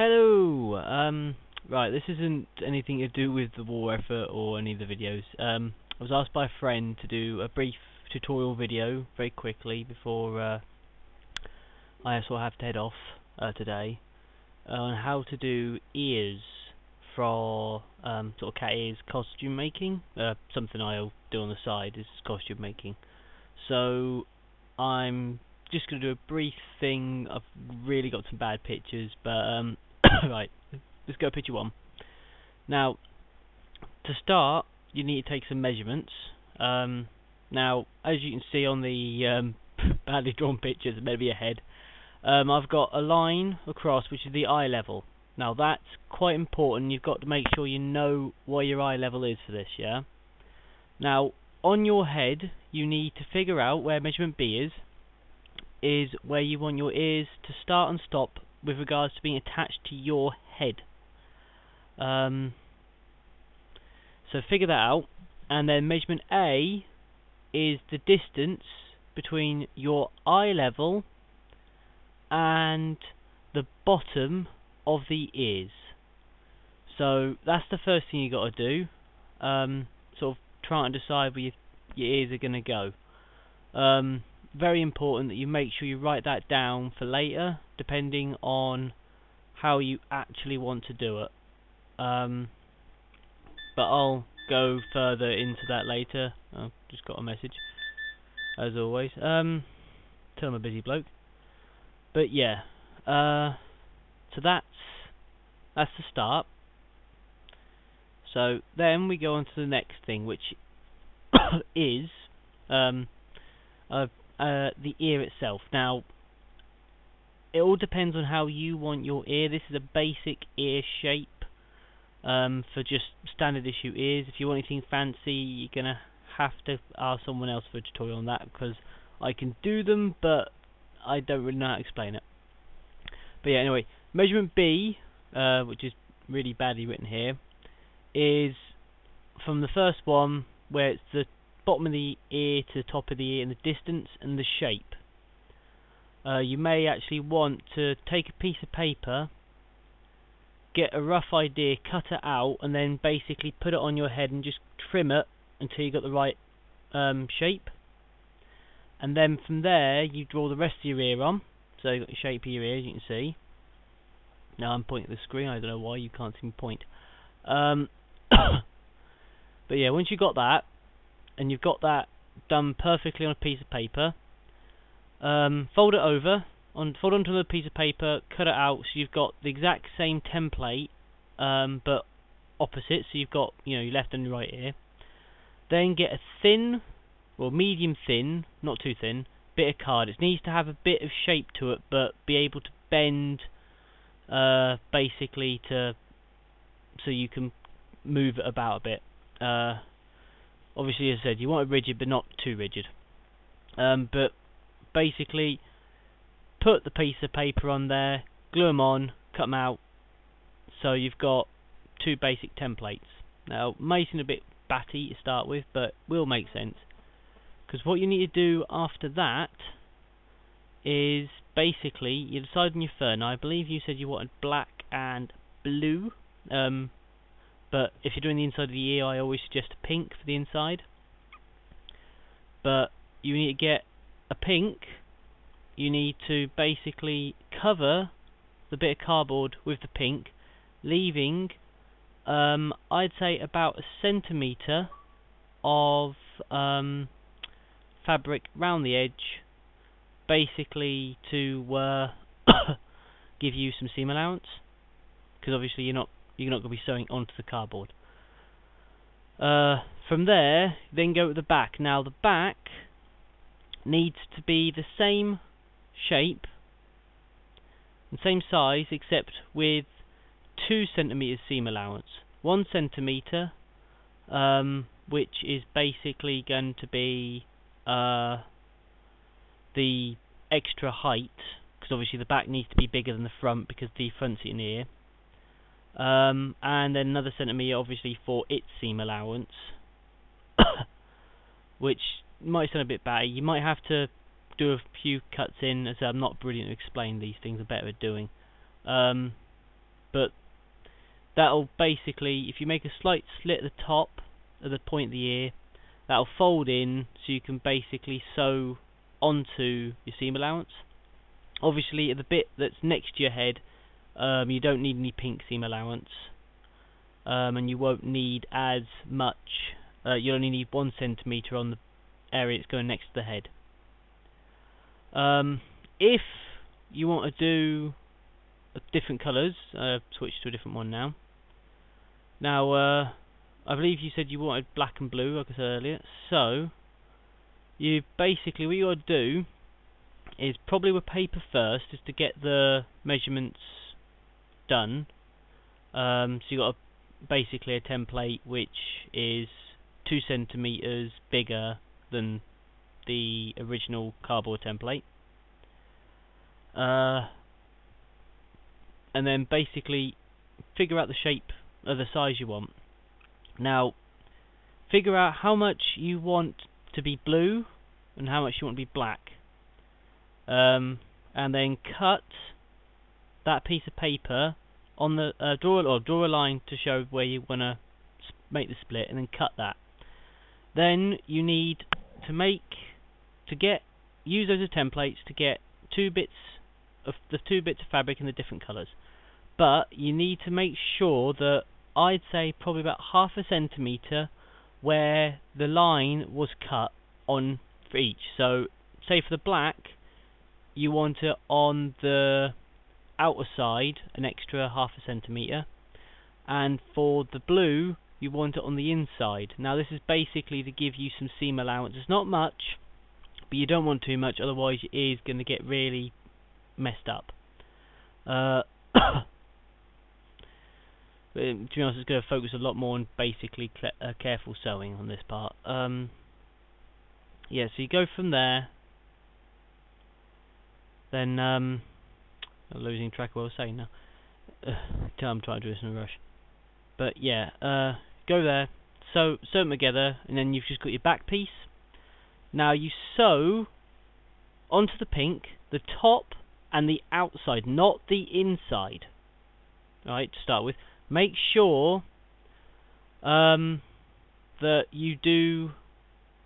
Hello. Right, this isn't anything to do with the war effort or any of the videos. I was asked by a friend to do a brief tutorial video very quickly before I sort of have to head off today on how to do ears for sort of cat ears costume making. Something I'll do on the side is costume making. So I'm just going to do a brief thing. I've really got some bad pictures, but right, let's go picture one. Now, to start, you need to take some measurements. Now, as you can see on the badly drawn picture, there's maybe a head. I've got a line across, which is the eye level. Now, that's quite important. You've got to make sure you know where your eye level is for this, yeah? Now, on your head, you need to figure out where measurement B is where you want your ears to start and stop with regards to being attached to your head. So figure that out, and then measurement A is the distance between your eye level and the bottom of the ears. So that's the first thing you got to do. Sort of try and decide where your ears are going to go. Very important that you make sure you write that down for later, depending on how you actually want to do it. But I'll go further into that later. I've just got a message, as always. Tell I'm a busy bloke. But yeah, so that's the start. So then we go on to the next thing, which is the ear itself. Now, it all depends on how you want your ear. This is a basic ear shape for just standard issue ears. If you want anything fancy, you're gonna have to ask someone else for a tutorial on that, because I can do them, but I don't really know how to explain it. But yeah, anyway, measurement B, which is really badly written here, is from the first one, where it's the bottom of the ear to the top of the ear, and the distance and the shape. You may actually want to take a piece of paper, get a rough idea, cut it out, and then basically put it on your head and just trim it until you got the right shape. And then from there, you draw the rest of your ear on. So you've got your shape of your ear, as you can see. Now I'm pointing at the screen, I don't know why you can't see me point. But yeah, once you've got that, and you've got that done perfectly on a piece of paper, fold it over, fold onto the piece of paper, cut it out so you've got the exact same template, but opposite, so you've got your left and your right ear. Then get a thin, well medium thin, not too thin, bit of card. It needs to have a bit of shape to it, but be able to bend basically so you can move it about a bit. Obviously, as I said, you want it rigid, but not too rigid. But basically, put the piece of paper on there, glue them on, cut them out, so you've got two basic templates. Now, may seem a bit batty to start with, but will make sense. Because what you need to do after that is basically, you decide on your fur. Now, I believe you said you wanted black and blue. But if you're doing the inside of the ear, I always suggest a pink for the inside. But you need to get a pink. You need to basically cover the bit of cardboard with the pink, leaving I'd say about a centimetre of fabric round the edge, basically to give you some seam allowance, because obviously you're not going to be sewing onto the cardboard. From there, then go to the back. Now the back needs to be the same shape and same size, except with 2 centimeters seam allowance. 1 centimeter, which is basically going to be the extra height, because obviously the back needs to be bigger than the front because the front's in ear. And then another centimetre obviously for its seam allowance, which might sound a bit batty. You might have to do a few cuts in, as I'm not brilliant to explain these things, I'm better at doing. but that'll basically, if you make a slight slit at the top of the point of the ear, that'll fold in so you can basically sew onto your seam allowance. Obviously, at the bit that's next to your head, you don't need any pink seam allowance, and you won't need as much. You only need 1 centimetre on the area that's going next to the head. If you want to do different colours, switch to a different one now. Now, I believe you said you wanted black and blue, like I said earlier. So, you basically, what you got to do is probably with paper first, is to get the measurements done. So you got basically a template which is 2 centimeters bigger than the original cardboard template. And then basically figure out the shape of the size you want. Now, figure out how much you want to be blue and how much you want to be black. And then cut that piece of paper on the draw a line to show where you want to make the split, and then cut that. Then you need to use those as templates to get two bits of fabric in the different colours. But you need to make sure that, I'd say probably about ½ centimetre where the line was cut on for each. So say for the black, you want it on the outer side an extra ½ centimetre, and for the blue you want it on the inside. Now this is basically to give you some seam allowance. It's not much, but you don't want too much, otherwise your ear's going to get really messed up. But to be honest, it's going to focus a lot more on basically careful sewing on this part. Yeah, so you go from there. Then I'm losing track of what I was saying now. I'm trying to do this in a rush. But yeah, go there, sew them together, and then you've just got your back piece. Now you sew onto the pink the top and the outside, not the inside. Alright, to start with. Make sure that you do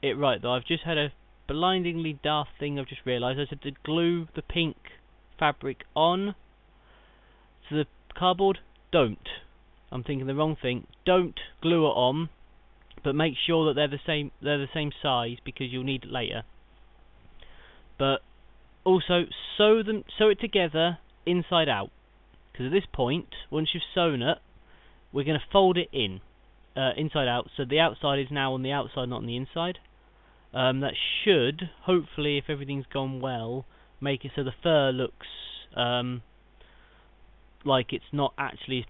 it right, though. I've just had a blindingly daft thing I've just realised. I said to glue the pink fabric on to the cardboard. Don't. I'm thinking the wrong thing. Don't glue it on, but make sure that they're the same size, because you'll need it later. But also sew it together inside out, because at this point, once you've sewn it, we're going to fold it in inside out, so the outside is now on the outside, not on the inside. That should, hopefully, if everything's gone well, make it so the fur looks like it's not actually a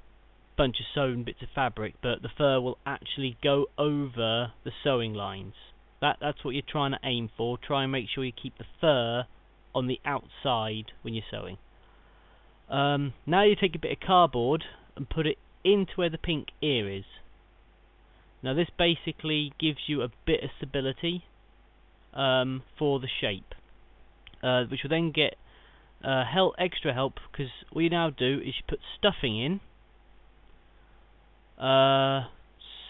bunch of sewn bits of fabric, but the fur will actually go over the sewing lines. That's what you're trying to aim for. Try and make sure you keep the fur on the outside when you're sewing. Now you take a bit of cardboard and put it into where the pink ear is. Now this basically gives you a bit of stability for the shape, which will then get extra help, because what you now do is you put stuffing in.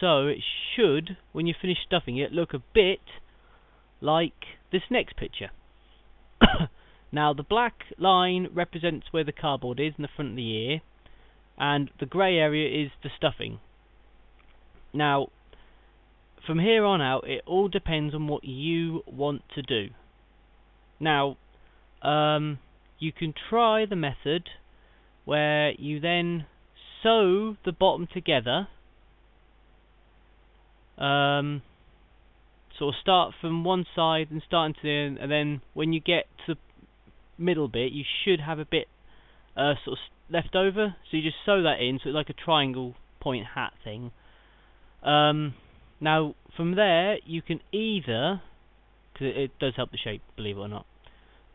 So it should, when you finish stuffing it, look a bit like this next picture. Now the black line represents where the cardboard is in the front of the ear, and the grey area is the stuffing. Now from here on out, it all depends on what you want to do. Now you can try the method where you then sew the bottom together, sort of start from one side and start into the end, and then when you get to the middle bit, you should have a bit sort of left over, so you just sew that in, so it's like a triangle point hat thing. Now from there you can either, because it does help the shape, believe it or not,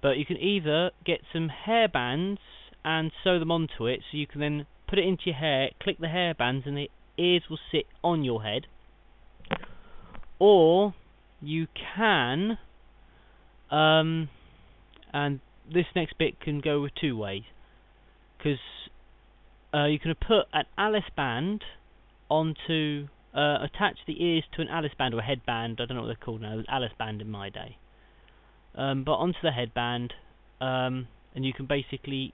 but you can either get some hair bands and sew them onto it, so you can then put it into your hair, click the hair bands, and the ears will sit on your head. Or you can, and this next bit can go with two ways, because you can put an Alice band onto, attach the ears to an Alice band or a headband. I don't know what they're called now. It was Alice band in my day. But onto the headband, and you can basically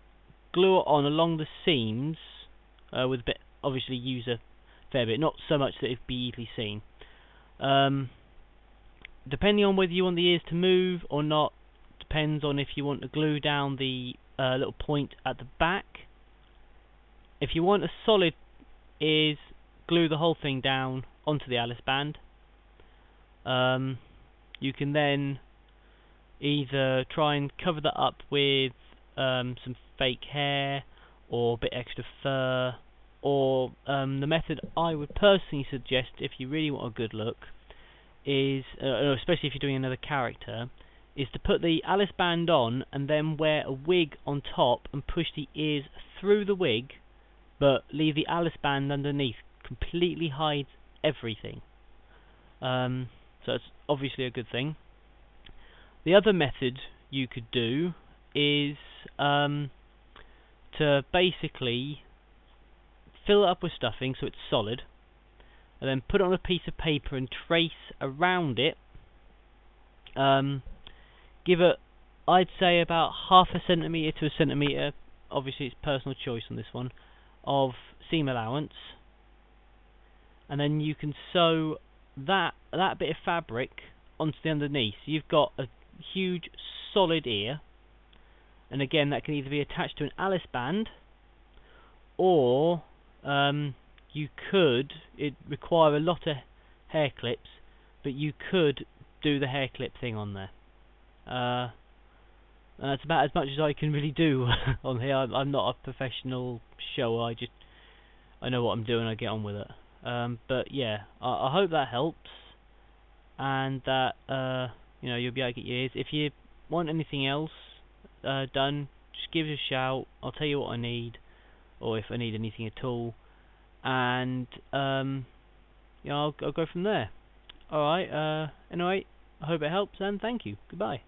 glue it on along the seams with a bit, obviously use a fair bit, not so much that it'd be easily seen. Depending on whether you want the ears to move or not, depends on if you want to glue down the little point at the back. If you want a solid ears, glue the whole thing down onto the Alice band. You can then either try and cover that up with some fake hair or a bit extra fur, or the method I would personally suggest if you really want a good look is, especially if you're doing another character, is to put the Alice band on and then wear a wig on top and push the ears through the wig, but leave the Alice band underneath. Completely hides everything. So it's obviously a good thing. The other method you could do is to basically fill it up with stuffing so it's solid, and then put it on a piece of paper and trace around it. Give it, I'd say, about half a centimetre to a centimetre, obviously it's personal choice on this one, of seam allowance, and then you can sew that bit of fabric onto the underneath. So you've got a huge solid ear, and again that can either be attached to an Alice band, or you could, it require a lot of hair clips, but you could do the hair clip thing on there. That's about as much as I can really do on here. I'm not a professional shower, I know what I'm doing, I get on with it. But yeah, I hope that helps, and that you'll be able to get your ears. If you want anything else done, just give us a shout. I'll tell you what I need, or if I need anything at all, and I'll go from there. Alright, anyway, I hope it helps, and thank you. Goodbye.